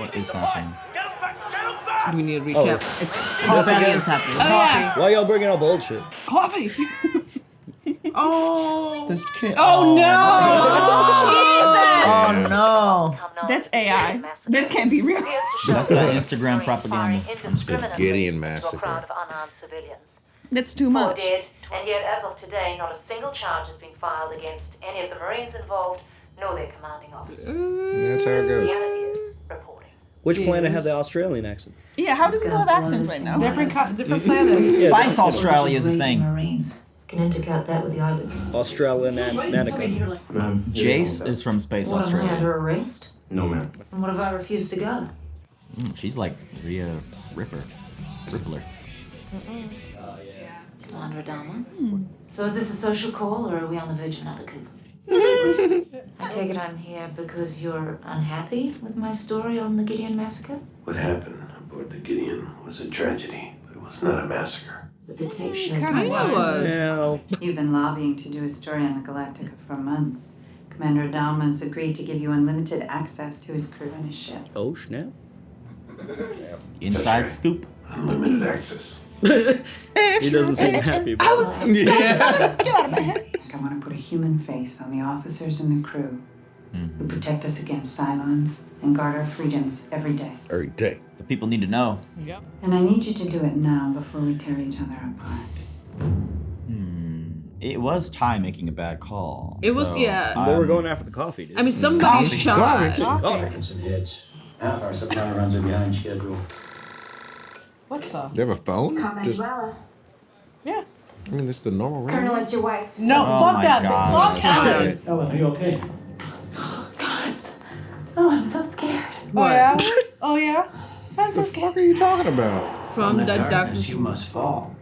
What is happening? Do we need a recap? Oh. It's Yes, again. rebellion's happening. Oh, yeah. Why y'all bringing up old shit? Coffee. Oh. This kid. Oh, no. Oh no. That's AI. That can't be real. That's that Instagram propaganda. The Gideon massacre. That's too much. Dead, and yet as of today, not a single charge has been filed against any of the Marines involved, nor their commanding officers. That's how it The goes. enemy is reporting. Which planet had the Australian accent? Yeah, how do people have accents right now? Different planets. Yeah, Spice Australia is a thing. Marines. Can intercut that with the eyewitness. Australian Nanica. Jace is from Space What, am I Australia. under arrest? No, ma'am. And what if I refuse to go? She's like Rhea Rippler. Commander Adama? So is this a social call, or are we on the verge of another coup? I take it I'm here because you're unhappy with my story on the Gideon massacre? What happened aboard the Gideon was a tragedy, but it was not a massacre. But the tape showed Kind of was. Now, You've been lobbying to do a story on the Galactica for months. Commander Adama has agreed to give you unlimited access to his crew and his ship. oh snap. Inside scoop. Unlimited access. He doesn't seem happy about it. I want to put a human face on the officers and the crew who protect us against Cylons and guard our freedoms every day. Every day. The people need to know. And I need you to do it now before we tear each other apart. It was Ty making a bad call. It was, so yeah. But we're going after the coffee, dude. I mean, somebody shot. Taking some hits. Our supply runs are behind schedule. What the? You have a phone? Just, Yeah. I mean, this is the normal ring. Colonel, it's your wife. No, Oh fuck my that. God. Fuck that. Ellen, are you okay? Oh, I'm so scared. Oh, yeah? Oh, yeah? I'm so What the scared. fuck are you talking about? From the darkness. You must fall.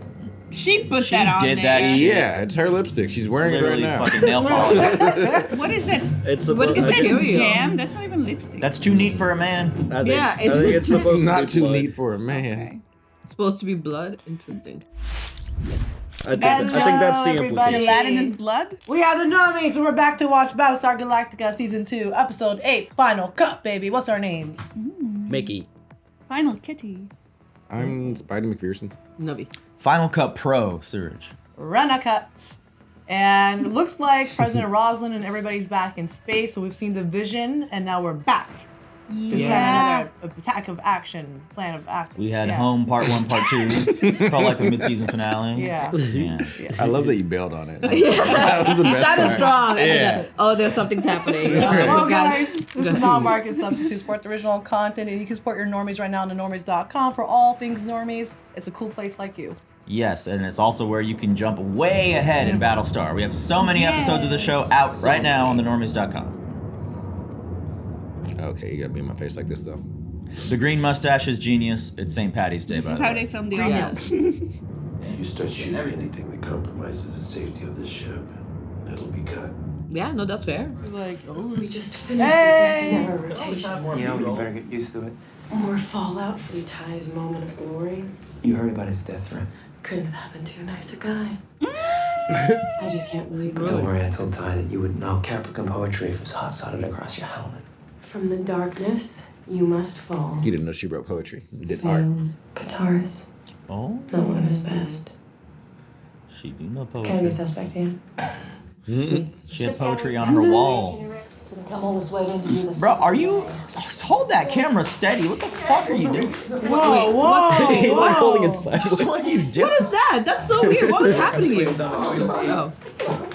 She put She that on did there. that shit. Yeah, it's her lipstick. She's wearing Literally it right now. fucking nail polish. What is that? It's What supposed is to that? be. Is that Period. jam? That's not even lipstick. That's too neat for a man. I think, Yeah, I think it's- it's supposed to Not be too blood. neat for a man. Okay. It's supposed to be blood. Interesting. I think that's the Everybody. implication. Gelatinous blood? We are the Normies, and we're back to watch Battlestar Galactica Season 2, Episode 8, Final Cut, baby. What's our names? Mickey. Final kitty. I'm Spidey McPherson. Nubby. Final Cut Pro, Surge. Run-a-cut. And it looks like President Roslin and everybody's back in space, so we've seen the vision, and now we're back to plan another attack of action, plan of action. We had Yeah. Home Part 1, Part 2. Felt like a mid-season finale. Yeah. Yeah. I love that you bailed on it. That was the best Started part. strong. And Yeah. then, oh, there's something's happening. Well, guys, this is non-market substitute. Support the original content, and you can support your Normies right now on thenormies.com for all things Normies. It's a cool place like you. Yes, and it's also where you can jump way ahead in Battlestar. We have so many episodes of the show out right now on thenormies.com. Okay, you gotta be in my face like this, though. The green mustache is genius. It's St. Patty's Day, This by is the how way. they filmed the Yes. audience. You start shooting anything that compromises the safety of this ship, and it'll be cut. Yeah, no, that's fair. Like, We just finished Hey! our rotation. Yeah, you better get used to it. More fallout from Ty's moment of glory. You heard about his death threat. Couldn't have happened to a nicer guy. I just can't believe it. Don't worry, I told Ty that you would know Capricorn poetry was hot-sodded across your helmet. From the darkness, you must fall. You didn't know she wrote poetry. You did art. Katara's Oh, not one of his best. she do know Can I be poetry. suspect, Ian? She had poetry on her wall. Didn't come all this way to interview the Bro, are you... Hold that camera steady. What the fuck are you doing? whoa, whoa, He's like holding it What sideways. are you doing? What is that? That's so weird. What is happening here? Oh.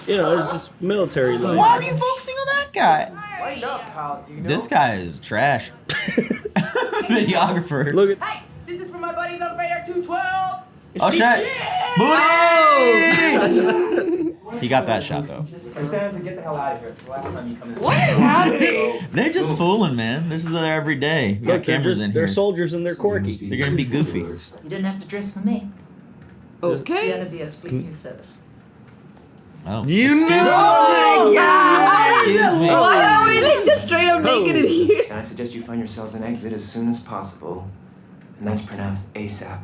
You know, it's just military life. Why are you focusing on that guy? Lighten up, pal. Do you know? This guy is trash. Videographer. Look at. Hey, this is for my buddies on Radar 212. Oh shit! Booty! He got that shot though. Stand to get the hell out of here. It's the last time you come in. What is happening? They're just fooling, man. This is their everyday. We got Look, they're cameras just in they're here. soldiers and they're quirky. They're gonna be goofy. You didn't have to dress for me. Okay. Genevieve, speaking your service. Oh. You knew Excuse me. Why are we like just straight up naked in here? And I suggest you find yourselves an exit as soon as possible. And that's pronounced ASAP.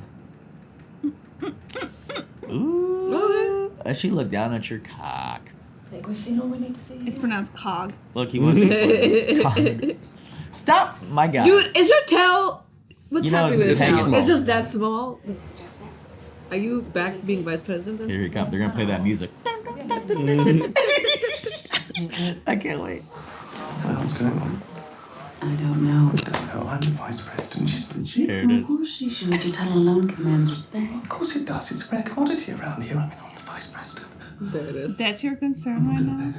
Ooh. As she looked down at your cock. I think we've seen all we need to see. It's pronounced cog. Look, he wanted to Stop, my God. Dude, is your tail? What's You know, happening with it's it too now? small. It's just that small. This adjustment. Are you back being vice president? Then? Here you come. They're gonna play that music. I can't wait. What's going on? I don't know. No, I'm the vice president. She's the chief. Here it Of is. course she should. Your title alone commands respect. Of course it does. It's a rare commodity around here. I mean, I'm the vice president. There it is. That's your concern right now?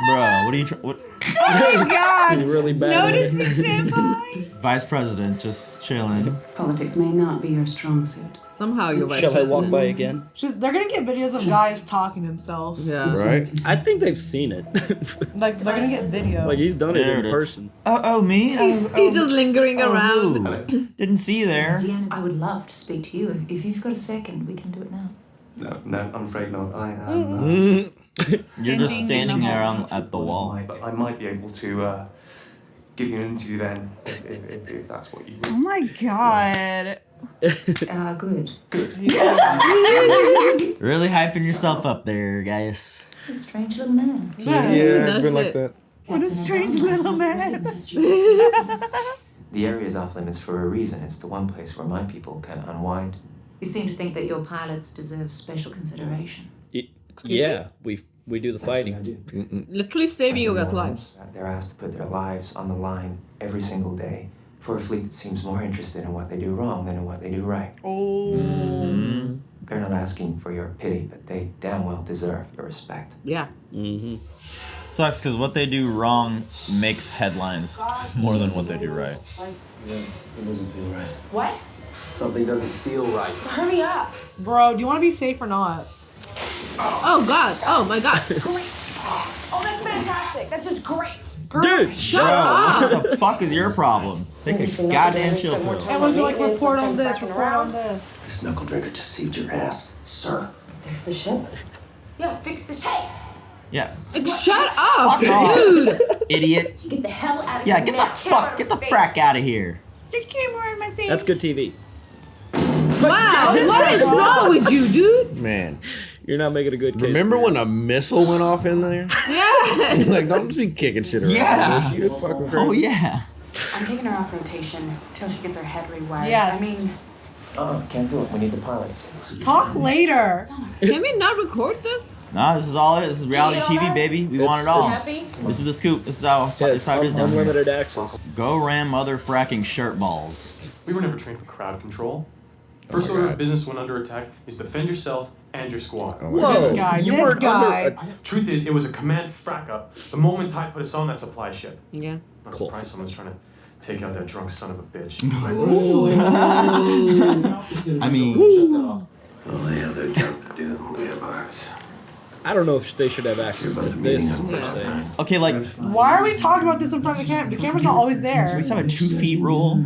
Bro, what are you what? Oh my God! You're really bad. Notice me, senpai. Vice president just chilling. Politics may not be your strong suit. Somehow you're vice Shall I president. walk by again? They're gonna get videos of guys talking to himself. Yeah. Right? I think they've seen it. Like they're gonna get video. Like he's done it There in it is. person. Oh, me? He's just lingering around. Who? Didn't see you there. Deanna, I would love to speak to you. If you've got a second, we can do it now. No, I'm afraid not. I am. You're just in standing the there hall. at the wall. But I might be able to give you an interview then, if that's what you Oh my God. Good. Really hyping yourself up there, guys. A strange little man. Yeah, I've been like shit. that. What a strange little man. The area's off limits for a reason. It's the one place where my people can unwind. You seem to think that your pilots deserve special consideration. Yeah, we do the fighting. Actually, I do. Literally saving you guys' Everyone lives. else, They're asked to put their lives on the line every single day for a fleet that seems more interested in what they do wrong than in what they do right. Oh. They're not asking for your pity, but they damn well deserve your respect. Yeah. Mm-hmm. Sucks because what they do wrong makes headlines more than what they do right. Yeah, it doesn't feel right. What? Something doesn't feel right. Hurry up. Bro, do you want to be safe or not? Oh God. Oh my God. Great. Oh, that's fantastic. That's just great. Dude, Shut up. What the fuck is your problem? Take a goddamn chill pill. Everyone's like, report on this, report on this. This knuckle dragger deceived your ass, sir. Fix the ship. Yeah, fix the tape. Yeah. Shut up, Fuck off. dude. Idiot. Get the hell out of Yeah, here. get the frack out of here. The camera in my face. that's good TV. Wow. What is wrong with you, dude? Man, You're not making a good case. remember for when a missile went off in there? Yeah. Like, don't just be kicking shit around. Yeah. bitch. You fucking crazy. Oh yeah. I'm taking her off rotation till she gets her head rewired. Yes. I mean, Can't do it. We need the pilots. Talk later. Can we not record this? Nah, this is all it is. This is reality TV, baby. We want it all. happy? This is the scoop. This is how Yeah, this is how it is down here. unlimited access. Go ram mother fracking shirt balls. We were never trained for crowd control. Oh First my order God. of business when under attack is defend yourself and your squad. Oh my Whoa, This guy, you this weren't guy. under. Truth is, it was a command frack up the moment Tide put us on that supply ship. Yeah. Not Cool. surprised someone's trying to take out that drunk son of a bitch. I mean, Well, they have their job to do. We have ours. I don't know if they should have access to this per se. okay, like Why are we talking about this in front of the camera? The camera's not always there. we just have a 2 feet rule.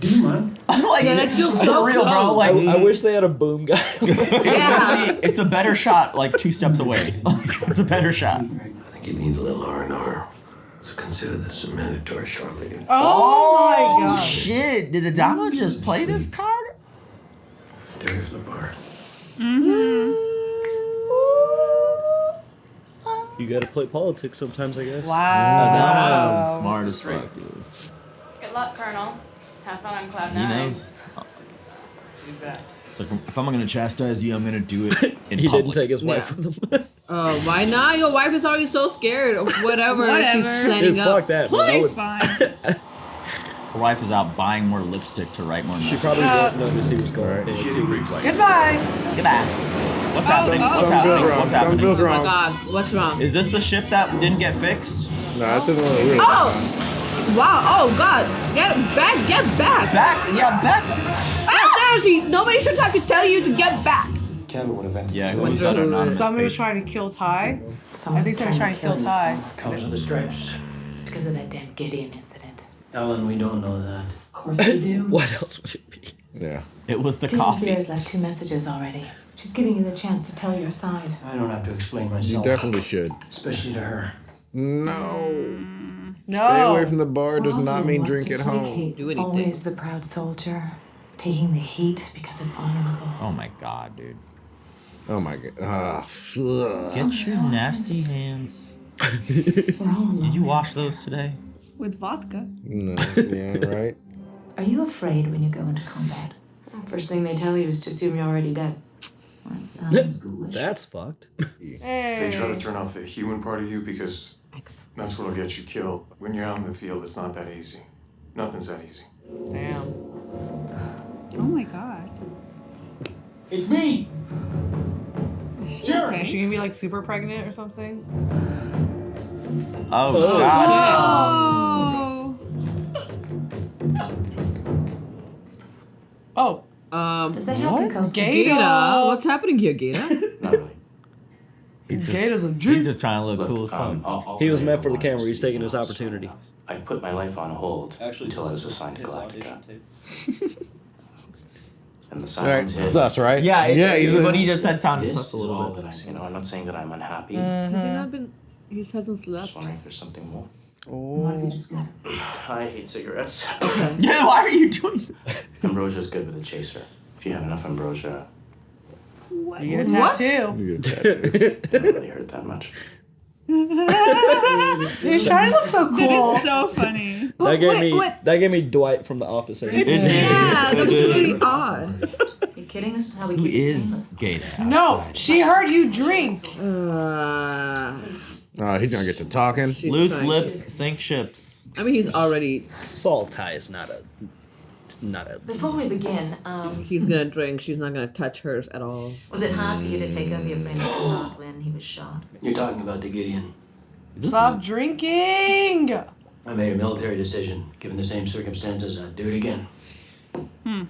Do you mind? Like, Yeah, that feels for so real, bro. close. Like, I wish they had a boom guy. Yeah. it's a better shot. Like 2 steps away. It's a better shot. I think you need a little R&R. So consider this a mandatory shortly. Oh, my god. Shit! Did Adama just play this card? There's the bar. You gotta play politics sometimes, I guess. Wow. Adama's smart as fuck, dude. good luck, Colonel. Have fun on Cloud He knows. It's like if I'm gonna chastise you, I'm gonna do it in He public. didn't take his wife with him. Why not? Your wife is already so scared of whatever she's Whatever. planning Dude, up. fuck that. Man. I Please, would- fine. Her wife is out buying more lipstick to write more She messages. probably didn't notice he was going. Alright. Okay, Goodbye. Goodbye. What's happening? What's Something happening? feels wrong. What's Something happening? feels Oh my wrong. god, what's wrong? Is this the ship that didn't get fixed? No, that's in one of the weird. Oh! Wow, oh god. Get back, get back! Back? Yeah, back. Ah, seriously, nobody should have to tell you to get back! Kevin would have entered. Yeah, the when list. he's on anonymous Somebody was page. trying to kill Ty. I think they were trying to kill Ty. Colors of the stripes. It's because of that damn Gideon incident. Ellen, we don't know that. Of course we do. What else would it be? Yeah. It was the Dean coffee. Beer's left 2 messages already. She's giving you the chance to tell your side. I don't have to explain You myself. definitely should. Especially to her. No. No. Stay away from the bar does Rosalind not mean wants drink to at play home. Kate, Do anything. Always the proud soldier, taking the heat because it's honorable. Oh my god, dude. Oh my god. Ah, ugh. Get your nasty hands We're all alone. Did you wash those today? With vodka. No, yeah, right. Are you afraid when you go into combat? First thing they tell you is to assume you're already dead. Well, that sounds ghoulish. That's fucked. They try to turn off the human part of you because that's what'll get you killed. When you're out in the field, it's not that easy. Nothing's that easy. Damn. Oh my god. It's me! Is she gonna be like super pregnant or something? Oh, God. Oh. Oh. Does that help you cope? Gata. What's happening here, Gata? Not really. He's just trying to look cool as fuck. He was meant for the camera. He's taking his opportunity. I put my life on hold until I was assigned to Galactica. And the Right, Cylons hit. sus, right? Yeah, he's what he just said sounded This sus a is little all bit. that I'm not saying that I'm unhappy. Has he not been? He hasn't slept. Just wondering if there's something more. What if you just go? I hate cigarettes. Yeah, why are you doing this? Ambrosia's good with a chaser. If you have enough ambrosia, What? You get a tattoo. You get a tattoo. it doesn't really hurt that much. You're trying to look so That cool. is so funny. That gave me Dwight from The Office. It did. Yeah, It that was did. really odd. Are you kidding? This is how we Who keep you is Gata? No, she heard you drink. He's gonna get to talking. Loose lips sink ships. I mean, he's already. Salt tie is not a. Before we begin, He's gonna drink. She's not gonna touch hers at all. was it hard for you to take over your friend's command when he was shot? You're talking about the Gideon. Stop drinking. I made a military decision. Given the same circumstances, I'd do it again.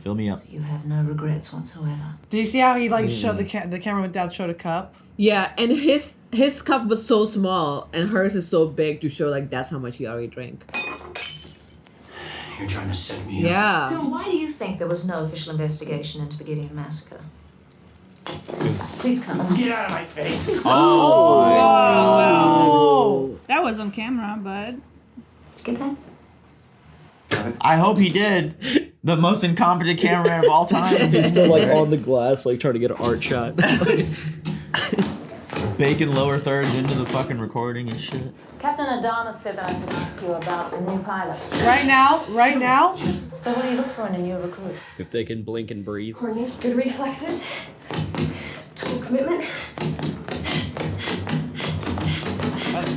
Fill me up. You have no regrets whatsoever. Do you see how he like showed the camera went down, showed a cup? Yeah, and his cup was so small, and hers is so big to show like that's how much he already drank. You're trying to set me up. Yeah. Then why do you think there was no official investigation into the Gideon massacre? Please come. Get out of my face! Oh, that was on camera, but. Get that? I hope he did. The most incompetent cameraman of all time. He's still like on the glass, like trying to get an art shot. Baking lower thirds into the fucking recording and shit. Captain Adama said that I could ask you about the new pilot. Right now? So what do you look for in a new recruit? If they can blink and breathe. Coordinate, good reflexes, total commitment. Let's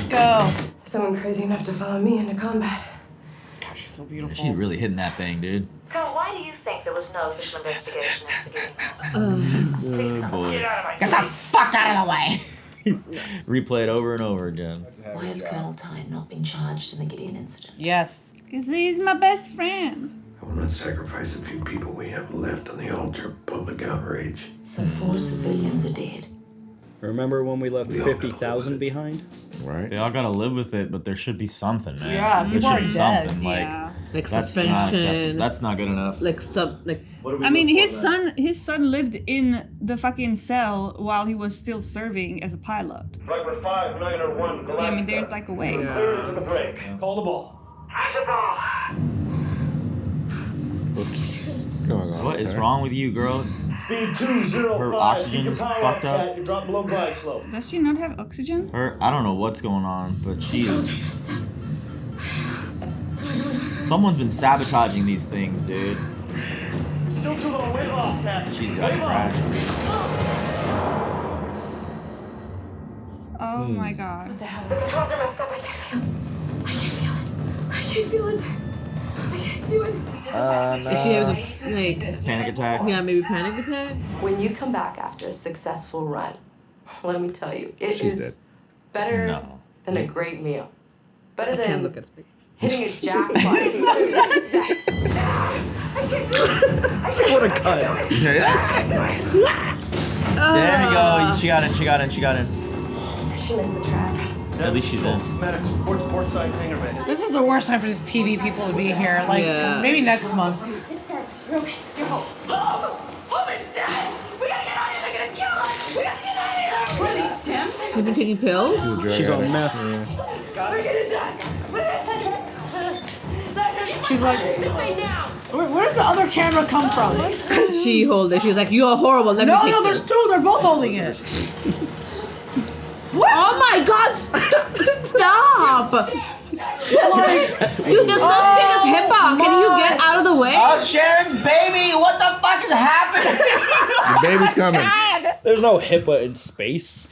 go. Someone crazy enough to follow me into combat. God, she's so beautiful. She's really hitting that thing, dude. Colonel, why do you think there was no official investigation into the Gideon massacre? Oh boy. Get the fuck out of the way! Replay it over and over again. Why has Colonel Tyne not been charged in the Gideon incident? Yes. Because he's my best friend. I will not sacrifice the few people we have left on the altar of public outrage. So 4 civilians are dead. Remember when we left 50,000 behind? Right. They all gotta live with it, but there should be something, man. Yeah, there people should are be dead. something. Yeah. Like That's not acceptable. suspension. That's not good enough. Like I mean, his son lived in the fucking cell while he was still serving as a pilot. Record 591 Galactica. Yeah, I mean, there's like a way. Clear to the break. Call the ball. What's going on? What is wrong with you, girl? Speed 205. Her oxygen's fucked up. You drop below glide slope. Does she not have oxygen? I don't know what's going on, but she is. Someone's been sabotaging these things, dude. Still too low. Wave off, Captain. She's got to crash. Oh my god. What the hell? I can't feel it. I can't do it. is she having a like Panic attack? yeah maybe panic attack? When you come back after a successful run, let me tell you, it She's is dead. better No. than a great meal. Better I can't than look at space. hitting a jackpot. What a cut. There you go. She got in. She missed the track. At least she's in. Medics, report to port side hangar bay. This is the worst time for just TV people to be here. Like, Yeah. maybe next month. It's dead. You're okay. You're home. Hope is dead! We gotta get out of here! They're gonna kill us! We gotta get out of here! What are these stems? She's been taking pills. She's on meth. Gotta get it done! She's like, where's the other camera come from? She hold it. She was like, "You are horrible." Let me No, take there's this." 2. They're both holding it. Oh my my god! Stop! Dude, there's such thing as HIPAA. Can you get out of the way? Oh, Sharon's baby! What the fuck is happening? The baby's coming. There's no HIPAA in space.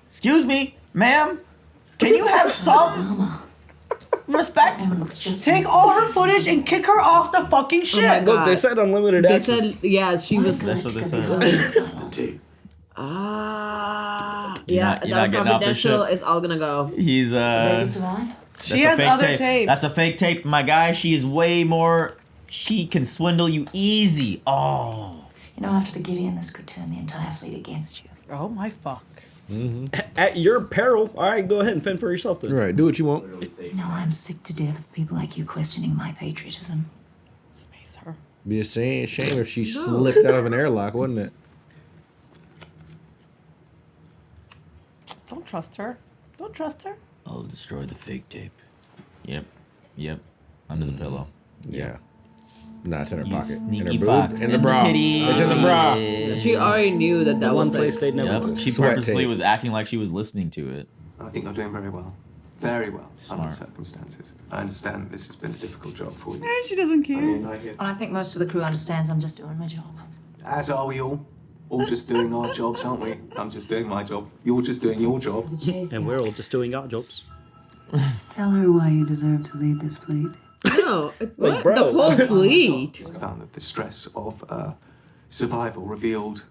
Excuse me, ma'am. Can you have some respect? Take all her footage and kick her off the fucking Oh ship. my Look, God. they said unlimited They access. said, yeah, she was. That's what they said. The tape. Yeah, you're not that was getting off this confidential. ship. It's all gonna go. He's Baby's alive? She has other tape. tapes. That's a fake tape, my guy. She is way more. She can swindle you easy. Oh. You know, after the Gideon, this could turn the entire fleet against you. Oh my fuck. At your peril. All right, go ahead and fend for yourself then. All right, do what you want. You know, I'm sick to death of people like you questioning my patriotism. Space her. Be a shame if she slipped out of an airlock, wouldn't it? Don't trust her. Don't trust her. I'll destroy the fake tape. Yep. Under the pillow. Yeah. No, it's in her You pocket. In sneaky her boob. fox. In the bra. kitty. It's in the bra. She already knew that The one was place like, they'd never Yep. go. She Sweat purposely tape. was acting like she was listening to it. I think you're doing very well. Very well. Smart. Under the circumstances. I understand this has been a difficult job for you. She doesn't care. Well, I think most of the crew understands I'm just doing my job. As are we all. All just doing our jobs, aren't we? I'm just doing my job. You're just doing your job. And we're all just doing our jobs. Tell her why you deserve to lead this fleet. no, what? bro. The whole fleet. I found that the stress of survival revealed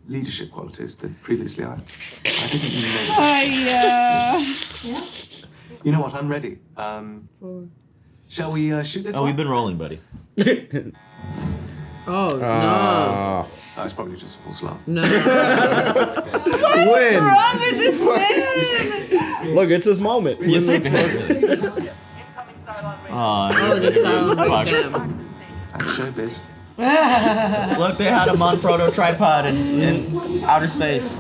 leadership qualities that previously I didn't even know. You know what? I'm ready. Shall we shoot this Oh, one? we've been rolling, buddy. Oh no. Oh. Oh, it's probably just a false alarm. No. Win. Wrong with this man? Look, it's his moment. You're safe ahead. Oh, this sounds like them. And showbiz. Look, they had a Manfrotto tripod in outer space.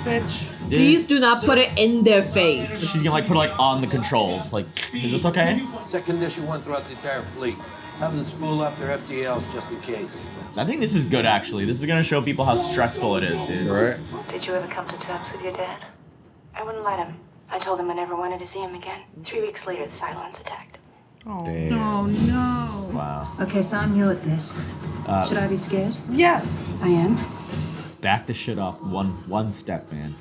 Bitch. Please do not put it in their face. She's gonna like put it like on the controls. Like, is this okay? Set condition 1 throughout the entire fleet. Have them spool up their FTLs just in case. I think this is good actually. This is gonna show people how stressful it is, dude. Right? Did you ever come to terms with your dad? I wouldn't let him. I told him I never wanted to see him again. 3 weeks later, the Cylons attacked. Damn. Oh no. Wow. Okay, so I'm new at this. Should I be scared? Yes. I am. Back the shit off one step, man.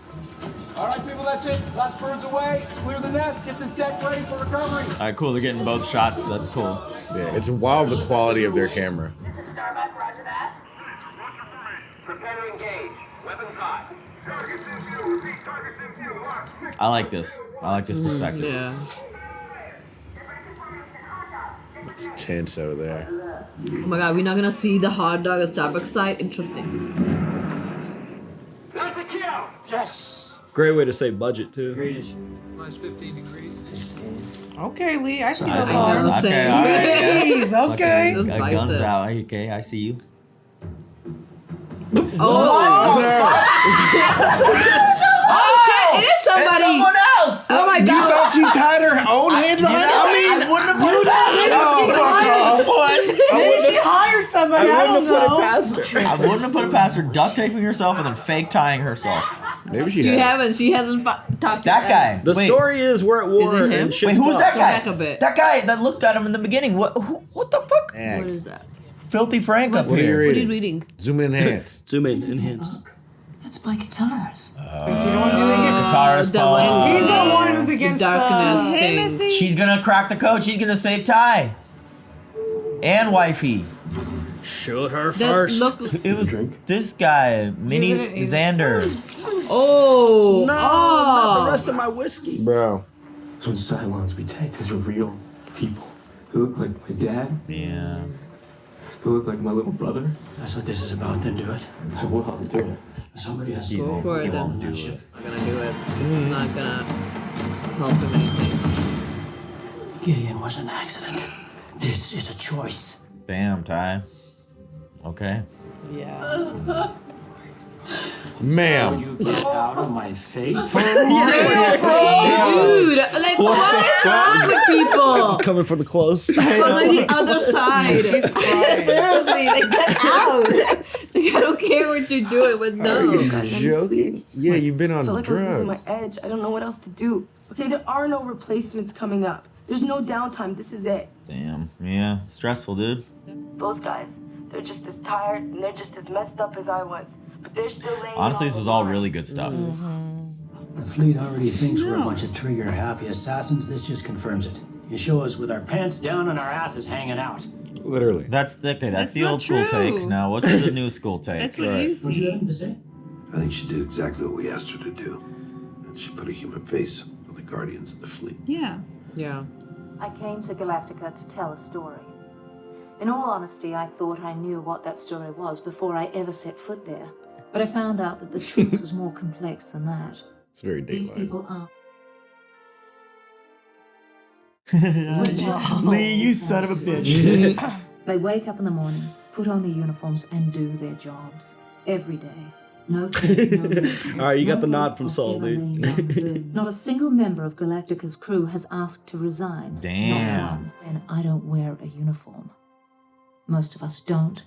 All right, people, that's it. Last bird's away. Let's clear the nest. Get this deck ready for recovery. All right, cool. They're getting both shots. That's cool. Yeah, it's wild the quality of their camera. Starbuck, roger that. Prepare to engage. Weapons hot. Targets in view. Repeat, targets in view. I like this. I like this perspective. Yeah. It's tense over there. Oh my god, we're not gonna see the hot dog at Starbucks side? Interesting. That's a kill. Yes. Great way to save budget too. Minus 15 degrees. Okay, Lee, I see those I know, arms. same. Okay, all right. Yeah. Jeez, okay. Those Got guns biceps. out. Okay, I see you. Oh shit, it is somebody! It's someone else! Oh my You god! thought she tied her own hand behind her? I wouldn't have put it past her. Oh, fuck off. What? Maybe she hired somebody. I don't know. I wouldn't have put it past her duct taping herself and then fake tying herself. Maybe she You has. haven't. She hasn't talked That guy. The Wait. story is we're at war Is it him? and shit's Wait, who was that Go guy? back a bit. That guy that looked at him in the beginning. What the fuck? Eh, What is that? Filthy Frank up What are you here. What are you reading? reading? Zoom in, enhance. Zoom in, enhance. That's by guitars. Is he the one doing it? Guitarist The one Paul. He's the one who's against darkness the... thing. She's gonna crack the code. She's gonna save Ty. And wifey. Shoot her That first. look. It was this guy, Mini Isn't it- Xander. Oh. No, oh. not the rest of my whiskey. Bro. So Cylons we take, these are real people who look like my dad, Yeah. who look like my little brother. That's what this is about, then do it. I will, I'll do it. Somebody has to Go for it You won't then. do it. I'm gonna do it. This is not gonna help him anything. Gideon was an accident. This is a choice. Damn, Ty. Okay. Yeah. Ma'am. You get out of my face. Yeah, Dude, like what is wrong with people? Coming from the close. From like the other side. Seriously, like get out. Like I don't care what you're doing, but no. Are you joking? Yeah, you've been I on feel like I was losing drugs. my edge. I don't know what else to do. Okay, there are no replacements coming up. There's no downtime. This is it. Damn. Yeah. Stressful, dude. Those guys, they're just as tired and they're just as messed up as I was. But they're still laying Honestly, it this on is the all line. really good stuff. The fleet already thinks we're a bunch of trigger-happy assassins. This just confirms it. You show us with our pants down and our asses hanging out. Literally. That's the not old school true. take. Now, what's the new school take? That's what you What you see. having to say? I think she did exactly what we asked her to do. And she put a human face on the Guardians of the Fleet. Yeah. Yeah. I came to Galactica to tell a story. In all honesty, I thought I knew what that story was before I ever set foot there. But I found out that the truth was more complex than that. It's very These Dateline. people aren't. Lee, you son of a bitch. They wake up in the morning, put on their uniforms, and do their jobs. Every day. No credit, no reason. All right, you got No the nod hope from of Saul, ever dude. laying down good. Not a single member of Galactica's crew has asked to resign. Damn. Not one. And I don't wear a uniform. Most of us don't,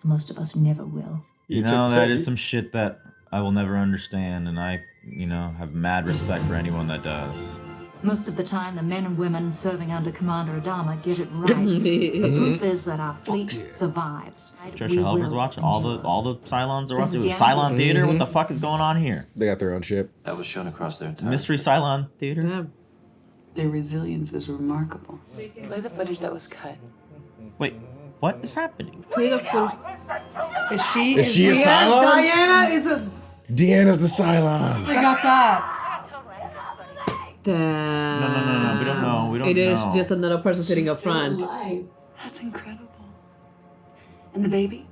and most of us never will. You know, that is some shit that I will never understand, and I, have mad respect for anyone that does. Most of the time, the men and women serving under Commander Adama get it right. The proof is that our fleet survives. We Trisha Helfer's will watching. endure. All the Cylons are This watching. is Cylon Deanna. Theater? What the fuck is going on here? They got their own ship. That was shown across their entire Mystery Cylon Theater? Yeah. Their resilience is remarkable. Play the footage that was cut. Wait, what is happening? Play the full. Is she? Is she a Deanna- Cylon? Diana is a. Deanna's the Cylon. I got that. Damn. No. We don't know. We don't It know. is just another person sitting up front. Alive. That's incredible. And the baby?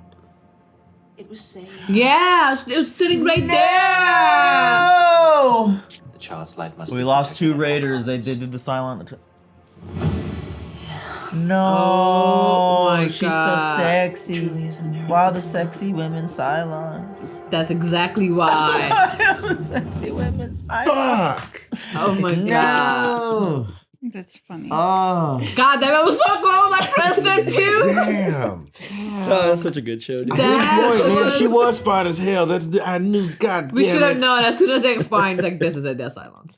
It was saved. Yeah, it was sitting right there. Oh! The child's life must So be we lost protected two at all raiders. They costs. did the Cylon. No, Oh my she's God. so sexy. Why are the sexy women Cylons? That's exactly why. Sexy women Cylons. Fuck. Oh my God. No. That's funny. Oh. God damn, it was so close. I pressed it too. Damn. Oh, that's such a good show, dude. That Boy, man, was- she was fine as hell. I knew. God we damn should have it. known as soon as they find like this is it. They're silent.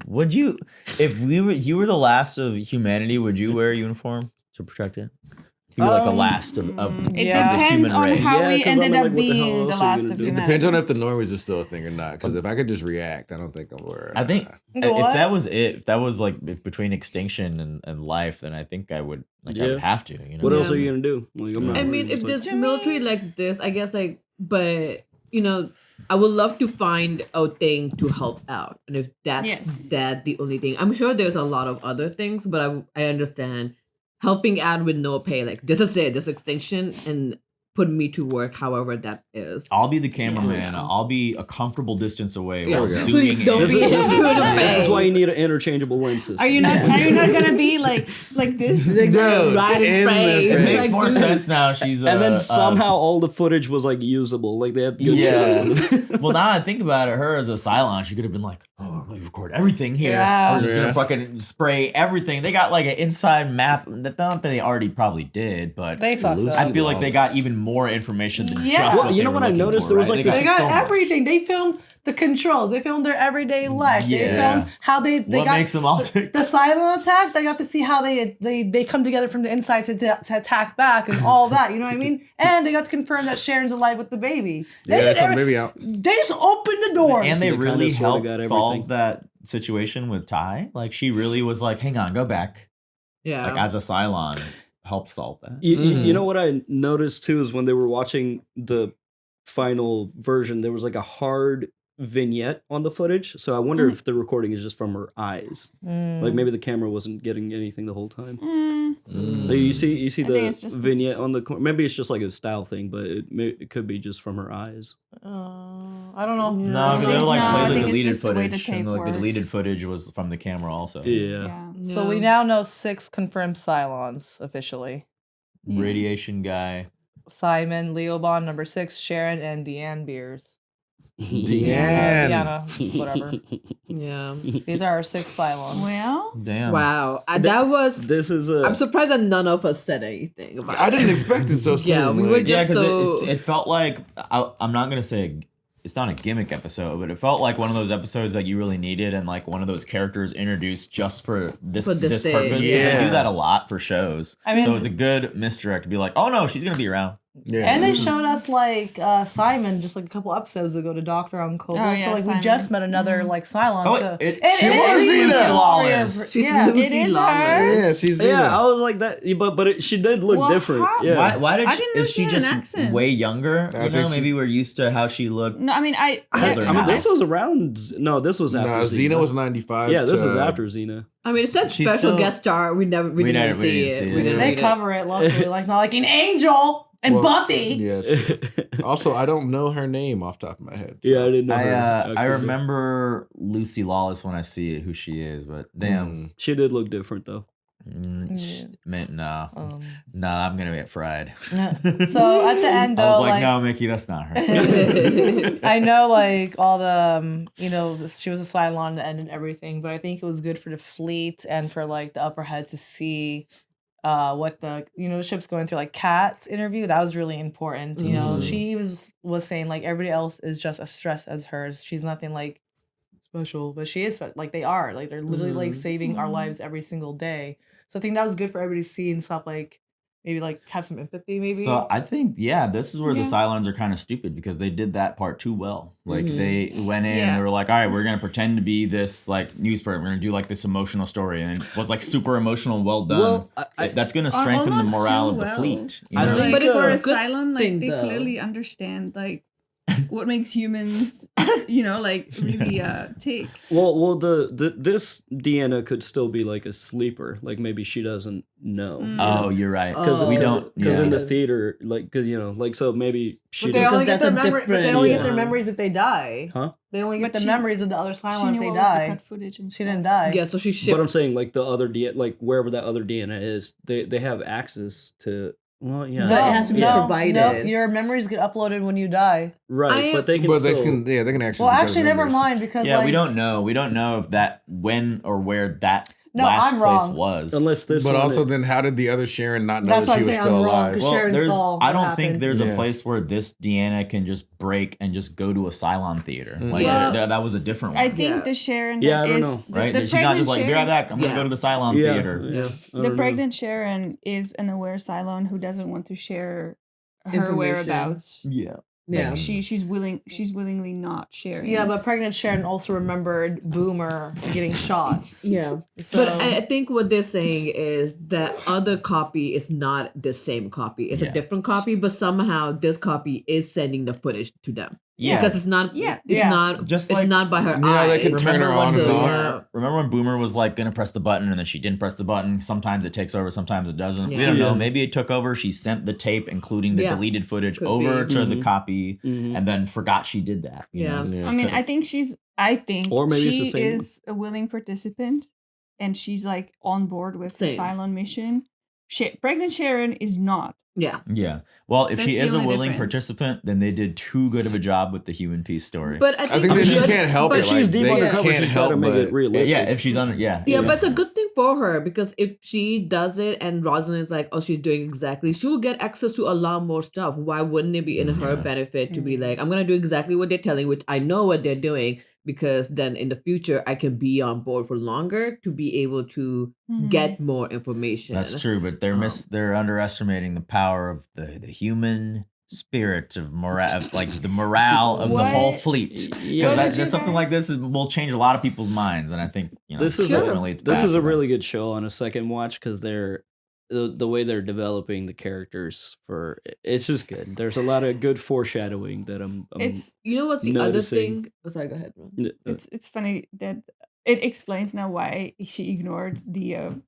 Would you, if you were the last of humanity, would you wear a uniform to protect it? You were like the last of It the depends human on race. how Yeah, we 'cause I ended mean, up like, what the hell being the else are you last gonna of do? It humanity. depends on if the normies are still a thing or not. Because if I could just react, I don't think I'm wearing. I think if What? that was it, if that was like between extinction and life, then I think I would I Yeah. would have to. What else are you gonna do? Like, I'm not I worried. mean, if It's like- there's military like this, I guess like, but I would love to find a thing to help out, and if that's Yes. the only thing, I'm sure there's a lot of other things, but I understand helping out with no pay, like this is it, this extinction, and put me to work, however that is. I'll be the cameraman. I'll be a comfortable distance away Yeah, while please zooming don't in. be This into the is why face. you need an interchangeable lens system. Are you not gonna be like this? No, Right in in the face. It face. makes Like, more dude. sense now. She's And then somehow all the footage was like usable. Like they had good Yeah. shots. With it. Well, now I think about it, her as a Cylon, she could have been like, "Oh, we record everything here. Yeah. We're just Yeah. gonna fucking spray everything." They got like an inside map. Not that they already probably did, but They fucked I up. feel like they got even more information than Yeah. just Well, what you they know were what I looking noticed? for, There was, right? like, They got so much. everything. They filmed the controls. They filmed their everyday life. They Yeah. filmed how they What got makes them all tick? the Cylon attack. They got to see how they come together from the inside to attack back and all that. You know what I mean? And they got to confirm that Sharon's alive with the baby. They Yeah, did so every- maybe out. They just opened the doors. And they They kinda really sorta helped got solve everything. that situation with Ty. Like she really was like, "Hang on, go back." Yeah. Like as a Cylon, helped solve that. You know what I noticed too is when they were watching the final version, there was like a hard vignette on the footage. So I wonder if the recording is just from her eyes. Like maybe the camera wasn't getting anything the whole time. Like, you see think the it's just vignette on the maybe it's just like a style thing, but it could be just from her eyes. I don't know. No, because they would like No, I play the think it's deleted just the way the footage, and tape like the deleted works. footage was from the camera also. Yeah. So we now know 6 confirmed Cylons officially. Radiation guy. Simon, Leobon, number 6, Sharon, and Deanne Beers. Deanne. Deanna, whatever. Yeah. These are our 6 Cylons. Well, Damn. Wow. That was. This is a. I'm surprised that none of us said anything about I it. didn't expect it so soon. Yeah, we were like- Yeah, just because so. it felt like I'm not gonna say it's not a gimmick episode, but it felt like one of those episodes that you really needed, and like one of those characters introduced just for this For this day. purpose. 'Cause Yeah. They do that a lot for shows. I mean- so it's a good misdirect to be like, oh no, she's gonna be around. Yeah. And they showed us like Simon just like a couple episodes ago to Doctor Uncle. Oh, so yeah, like Simon. we just met another like Cylon. Oh, so. she was Lucy Lawless. She's Yeah. Lucy It is Lawless. her. Yeah, she's Yeah, I was like that, but she did look Well, different. how- Yeah. Why did I she, didn't is she know she had just an accent. way younger? I You know, think she- maybe we're used to how she looked. No, I mean, Older I mean, now. this was around. No, this was after. No, Xena was 95. Yeah, this to- is after Xena. I mean, it said She's special still- guest star. We didn't see didn't it. see We it. didn't They read it. cover it luckily, like not like an Angel and Well, Buffy. Yeah. Also, I don't know her name off the top of my head. so- Yeah, I didn't know. I her I actress. remember Lucy Lawless when I see who she is, but damn. She did look different though. Man, no, Um, no, I'm gonna get fried. So at the end, though, I was like, no, Mickey, that's not her. I know, like all the, she was a Cylon to end and everything, but I think it was good for the fleet and for like the upper head to see what the the ship's going through. Like Kat's interview, that was really important. She was saying like everybody else is just as stressed as hers. She's nothing like special, but she is like they are like they're literally like saving our lives every single day. So I think that was good for everybody to see and stuff like. Maybe like have some empathy, maybe. So I think, this is where the Yeah. Cylons are kind of stupid because they did that part too well. Like they went in, Yeah. they were like, all right, we're gonna pretend to be this like newspaper. We're gonna do like this emotional story, and it was like super emotional and well done. Well, That's gonna strengthen the Almost morale too of the well. fleet. You I know? think- But it's for a a good Cylon, like thing, they though. clearly understand like what makes humans, like really tick. Well, this Deanna could still be like a sleeper. Like maybe she doesn't know. Oh, you're right. Because we don't. Because yeah. in the theater, like, cause so maybe she. But they didn't- only get that's their a memory. But they different- only get Yeah. their memories if they die. Huh? They only get But the she- memories of the other She Cylon knew if they what was the die. cut footage and She didn't stuff. die. Yeah, so she But shipped. I'm saying like the other like wherever that other Deanna is, they have access to. Well, yeah. But it has to be no, provided. No, your memories get uploaded when you die. Right, but they can. But still, they can access. Well, each other's actually, never memories. mind because Yeah, like, we don't know. We don't know if that when or where that No, last I'm place wrong. was. Unless this. But one also, is- then how did the other Sharon not know That's that what she I'm was saying, still I'm wrong, alive? 'cause Well, Sharon saw I what don't think happened. there's Yeah. a place where this Deanna can just break and just go to a Cylon theater. Like Well, that was a different one. I think Yeah. the Sharon Yeah, I don't is know. Right? the She's not just like, be right Sharon- back. I'm Yeah. gonna go to the Cylon yeah, theater. yeah. I The don't know. pregnant Sharon is an aware Cylon who doesn't want to share her Information. whereabouts. Yeah. Yeah. Like she's willingly not sharing. Yeah, but pregnant Sharon also remembered Boomer getting shot. Yeah. So, But I think what they're saying is that other copy is not the same copy. It's Yeah. a different copy, but somehow this copy is sending the footage to them. Yeah. Because it's not Yeah. it's Yeah. not Just it's like- not by her Yeah, eyes. they can turn her on and off. Remember when Boomer was like gonna press the button and then she didn't press the button? Sometimes it takes over, sometimes it doesn't. We Yeah. don't know. Yeah. Maybe it took over. She sent the tape, including the Yeah. deleted footage, Could over be. to the Mhm. copy, Mhm. and then forgot she did that. you Yeah. know? I mean, I think Or maybe it's the she same is a willing participant, and she's like on board with the Same. Cylon mission. Pregnant Sharon is not. Yeah. Yeah. Well, if That's she the is a only willing difference. participant, then they did too good of a job with the human piece story. But I I think, think they it's just good- can't help but it. she's Like, deep they undercover. can't She's got to help make it but realistic. yeah, if she's on, Yeah, but it's a good thing for her because if she does it and Rosalind is like, oh, she's doing exactly, she will get access to a lot more stuff. Why wouldn't it be in her benefit to be like, I'm going to do exactly what they're telling, which I know what they're doing, because then in the future, I can be on board for longer to be able to get more information. That's true, but they're underestimating the power of the human spirit of morale, like the morale of the whole fleet. Yeah. Because just something like this will change a lot of people's minds, and I think This is ultimately it's this bad is for a them. really good show on a second watch because they're the way they're developing the characters it's just good. There's a lot of good foreshadowing that I'm It's You know what's the noticing. other thing? Oh, sorry, go ahead. Ron. it's funny that it explains now why she ignored the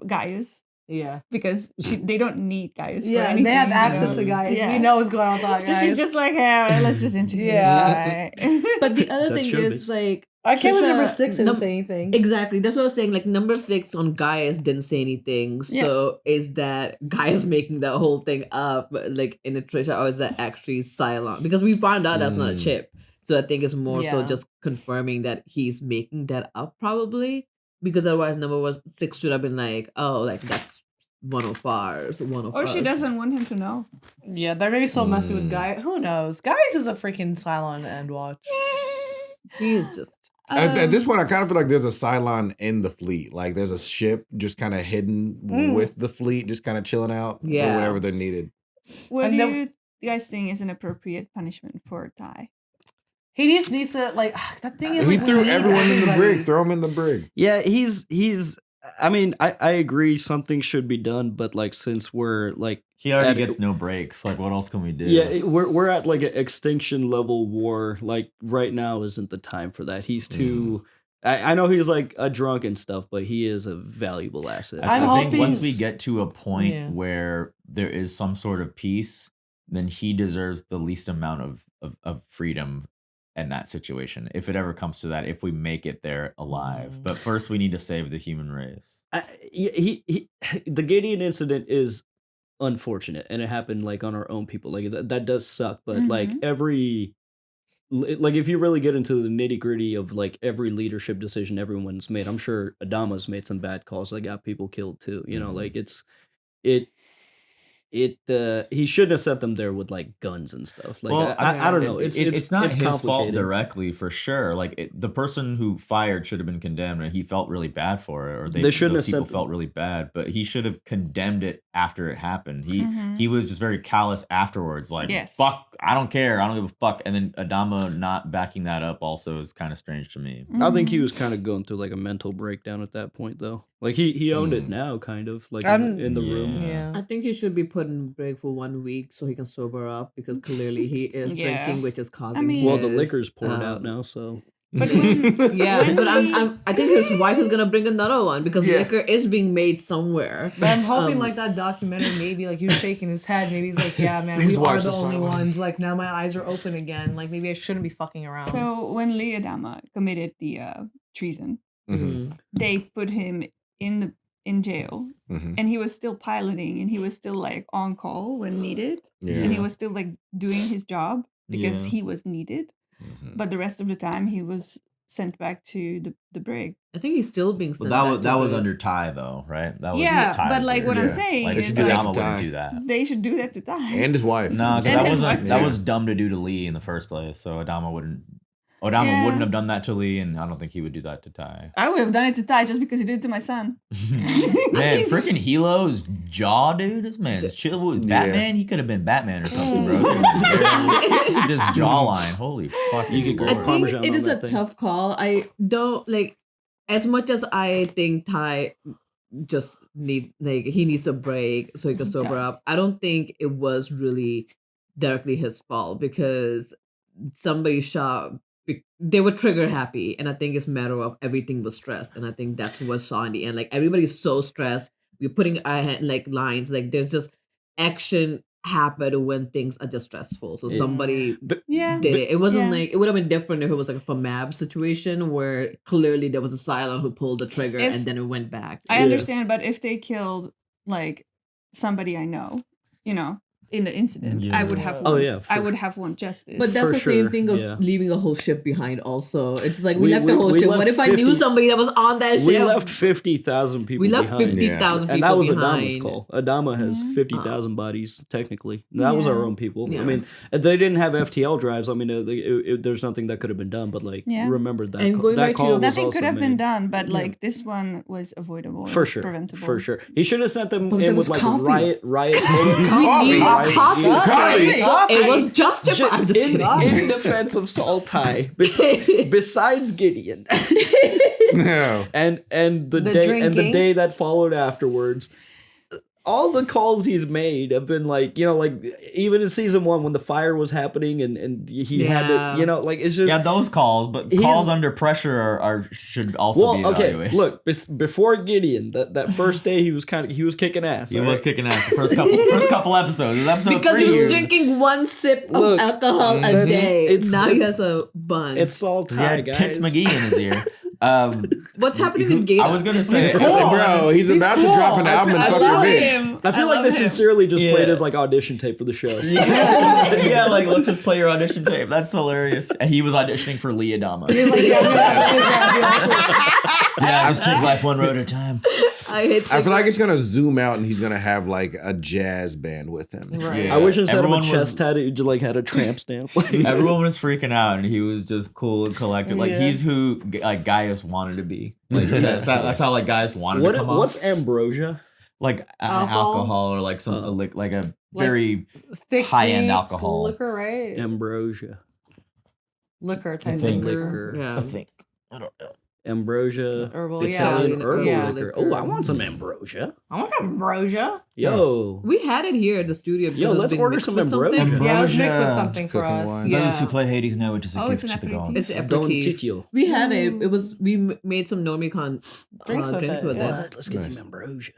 Gaius. yeah. Because they don't need Gaius. for Yeah, anything, they have you access know? to guys. Yeah. We know what's going on with that So guys. she's just like, yeah, let's just interview Yeah. this guy. But the other That's thing is showbiz. like I can't Trisha- remember 6 didn't num- say anything. Exactly. That's what I was saying. Like number 6 on Gaius didn't say anything. Yeah. So is that Gaius making the whole thing up? Like in the Trisha, or is that actually Cylon? Because we found out that's not a chip. So I think it's more so Yeah. just confirming that he's making that up, probably, because otherwise number 6 should have been like, oh, like that's one of ours, one of Or us. she doesn't want him to know. Yeah, they're maybe so messy with Guy. Who knows? Guys is a freaking Cylon end watch. He's just. At this point, I kind of feel like there's a Cylon in the fleet. Like there's a ship just kind of hidden with the fleet, just kind of chilling out for Yeah. whatever they're needed. What do you guys think is an appropriate punishment for Ty? He just needs to like that thing is. He like, threw we need everyone in the everybody. brig. Throw him in the brig. Yeah, he's. I mean, I agree something should be done, but like since we're like He already gets no breaks. Like, what else can we do? Yeah, we're at like an extinction level war. Like right now isn't the time for that. He's too. I know he's like a drunk and stuff, but he is a valuable asset. I think once we get to a point where there is some sort of peace, then he deserves the least amount of freedom in that situation. If it ever comes to that, if we make it there alive. But first we need to save the human race. The Gideon incident is unfortunate, and it happened like on our own people. Like that does suck, but like if you really get into the nitty-gritty of like every leadership decision everyone's made, I'm sure Adama's made some bad calls that got people killed too. You know, like he shouldn't have set them there with like guns and stuff. Like Well, I don't know. It's not his fault complicated. directly for sure. Like the person who fired should have been condemned, and he felt really bad for it, or They shouldn't those have people said- felt really bad. But he should have condemned it after it happened. Mhm. He was just very callous afterwards. Like Yes. fuck, I don't care, I don't give a fuck. And then Adama not backing that up also is kind of strange to me. I think he was kind of going through like a mental breakdown at that point, though. Like he owned it now, kind of like in the room. Yeah. I think he should be put in break for 1 week so he can sober up, because clearly he is Yeah. drinking, which is causing. mean- Well, the his, liquor's poured out now, so. But when, Yeah, when but he- I think his wife is gonna bring another one because Yeah. liquor is being made somewhere. But I'm hoping like that documentary, maybe like he was shaking his head. Maybe he's like, yeah, man, His we are wife's the a only Cylon. ones. Like now my eyes are open again. Like maybe I shouldn't be fucking around. So when Lee Adama committed the treason, Mhm. they put him in jail, Mhm. and he was still piloting, and he was still like on call when needed, Yeah. and he was still like doing his job because Yeah. he was needed. Mhm. But the rest of the time, he was sent back to the brig. I think he's still being. But sent that back was to that was the- under Ty though, right? That was Yeah, Ty's but, like, what I'm leadership. saying like, is, Adama like- wouldn't Ty. do that. They should do that to Ty. And his wife. No, because And that his wasn't wife, that too. was dumb to do to Lee in the first place. So Adama wouldn't Yeah. wouldn't have done that to Lee, and I don't think he would do that to Ty. I would have done it to Ty just because he did it to my son. Man, freaking Hilo's jaw, dude. This man's chill with Yeah. Batman. He could have been Batman or something, bro. This jawline, holy fuck! You could go I think Parmesan it on is a that thing. tough call. I don't like, as much as I think Ty just he needs a break so he can sober does. up. I don't think it was really directly his fault, because somebody shot. They were trigger happy, and I think it's a matter of everything was stressed, and I think that's what saw in the end. Like everybody's so stressed. We're putting our hand, like lines, like there's just action happen when things are just stressful. So somebody Yeah. did it. It wasn't Yeah. like, it would have been different if it was like a FMAB situation where clearly there was a Cylon who pulled the trigger If- and then it went back. I understand, but if they killed like somebody I know, in the incident, I would have. Oh, want- yeah, I for- would have want justice. But that's For the sure, same thing of yeah. leaving a whole ship behind also. It's like we We- left the whole we ship. left What if I knew 50 somebody that was on that We ship? left 50,000 people We left behind. 50,000 people And that was behind. Adama's call. Adama has Mhm. 50,000 bodies, technically. That was Yeah. our own people. Yeah. I mean, they didn't have FTL drives. I mean, there's nothing that could have been done, but like, Yeah. remember that, And going that back to call your- was Nothing also could have been made. done, but Yeah. like this one was avoidable. For and sure, preventable. for sure. He should have sent them But in there with was like coffee. riot bullets. We need Riot- coffee. Coffee. So it was justified. I'm just in, kidding. in defense of Saltai, besides Gideon, No. and the The day drinking. that followed afterwards, all the calls he's made have been like, like even in season 1 when the fire was happening and he had Yeah. to, like, it's just Yeah, those calls, but He's- calls under pressure are should also well, be okay. evaluated. Look, before Gideon, that first day he was kicking ass. He all was right? kicking ass the first couple episodes. It was episode Because 3. he was drinking 1 sip of Look, alcohol a that's- day. it's- Now he has a bunch. It's Saltai, He had guys. Tits McGee in his ear. What's happening with Gideon? I was gonna say, bro, he's about to drop an album and fuck your bitch. I feel like they sincerely just played his like audition tape for the show. Yeah, like let's just play your audition tape. That's hilarious. And he was auditioning for Lee Adama. Yeah, just take life one road at a time. I feel like it's gonna zoom out and he's gonna have like a jazz band with him. Right. Yeah. I wish instead of a chest tattoo, you just like had a tramp stamp. Everyone was freaking out, and he was just cool and collected. Like he's who like Gaius wanted to be. Like that's how like Gaius wanted to come off. What's ambrosia? Like alcohol or like some like a very high end alcohol. Liquor, right? Ambrosia. Liquor type of liquor. Yeah. I think. I don't know. Ambrosia, herbal, Italian herbal yeah. liquor. Oh, I want some ambrosia. I want ambrosia. Yo, we had it here at the studio. Yo, let's order some ambrosia. Yeah, let's mix with something for us. Yeah. Those who play Hades know it is a gift to the gods. It's aperitif. We had it. It was we made some Normie drinks with it. What? Let's get some ambrosia.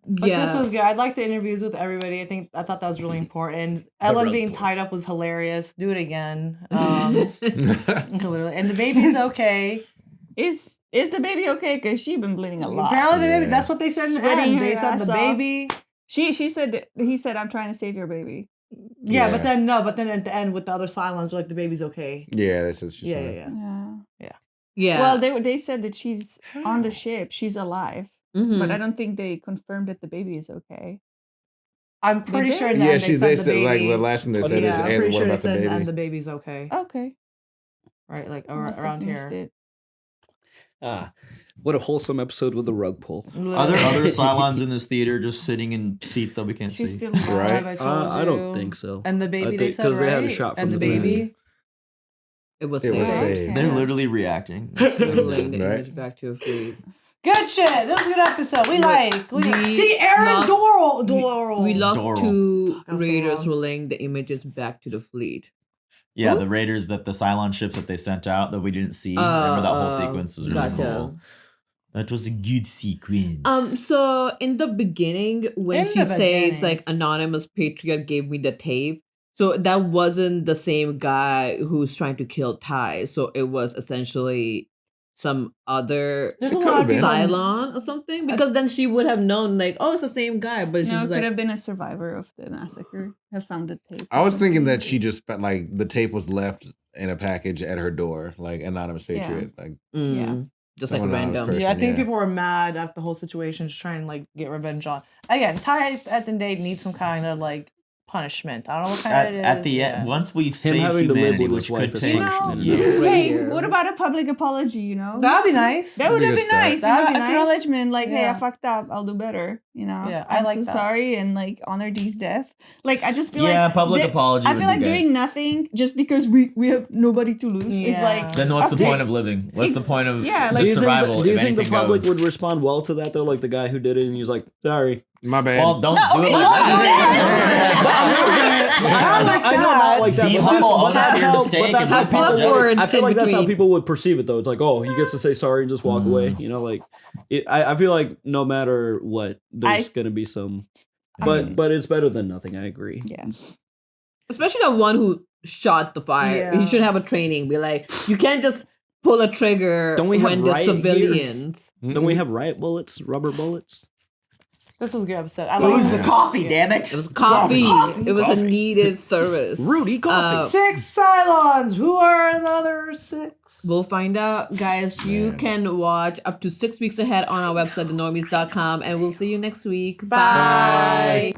But this was good. I liked the interviews with everybody. I thought that was really important. Ellen being tied up was hilarious. Do it again. Literally. And the baby's okay. Is the baby okay? Because she's been bleeding a lot. Apparently the baby. That's what they said in the end. They said the off. baby. He said, "I'm trying to save your baby." Yeah, but then at the end with the other Cylons, like the baby's okay. Yeah, this is just yeah. Well, they said that she's on the ship. She's alive. Mm-hmm. But I don't think they confirmed that the baby is okay. I'm pretty sure. In the end they said the like the last thing they said is, and what about the baby? And the baby's okay. Okay. Right, like around here. What a wholesome episode with the rug pull. Are there other Cylons in this theater just sitting in seats that we can't see? Still alive, Right? I don't think so. And the baby, they said, because they had a right? shot from and the baby. It was saved. saved. They're literally reacting. Laying the image back to a fleet. Good shit. That was a good episode. See Aaron Doral. We lost Doral. two raiders relaying the images back to the fleet. Yeah, the raiders the Cylon ships that they sent out that we didn't see. Remember that whole sequence was really cool. That was a good sequence. So in the beginning, when she says like anonymous patriot gave me the tape, so that wasn't the same guy who's trying to kill Ty. So it was essentially some other Cylon or something, because then she would have known like, oh, it's the same guy. But she's it like, could have been a survivor of the massacre. Have found the tape. I was thinking that she just felt like the tape was left in a package at her door, like anonymous patriot, like just like random. Person, I think people were mad at the whole situation, just trying to like get revenge on. Again, Ty at the end of the day needs some kind of like punishment. I don't know what kind of it is. At the end, once we've saved having to live humanity, with which his wife could is take punishment. Hey, what about a public apology? You know, that'd be nice. That would have been nice. That'd be nice. Acknowledgement, like, hey, I fucked up. I'll do better. You know, Yeah, I'm like so that. sorry, and like honor Dee's death. Like, I just feel like public apology. I feel like doing nothing just because we have nobody to lose is like. Then what's the point of living? What's the point of survival? Do you think the if public goes? would respond well to that though? Like the guy who did it, and he was like, "Sorry, my bad." Well, don't do it like that. I know not like that. Be but humble, own that's up to your how- mistake, but that's and how be people. apologetic. I feel like that's how between. people would perceive it though. It's like, oh, he gets to say sorry and just walk away. You know, like I feel like no matter what, there's gonna be some. But it's better than nothing. I agree. Yes. Especially the one who shot the fire. Yeah. He should have a training. Be like, you can't just pull a trigger Don't we have when there's riot civilians. Don't we have riot bullets, rubber bullets? This was a good episode. It was the coffee, damn it. It was coffee. It was a needed service. Rudy, coffee. 6 Cylons. Who are the other 6? We'll find out, guys. You can watch up to 6 weeks ahead on our website, thenormies.com, and we'll see you next week. Bye.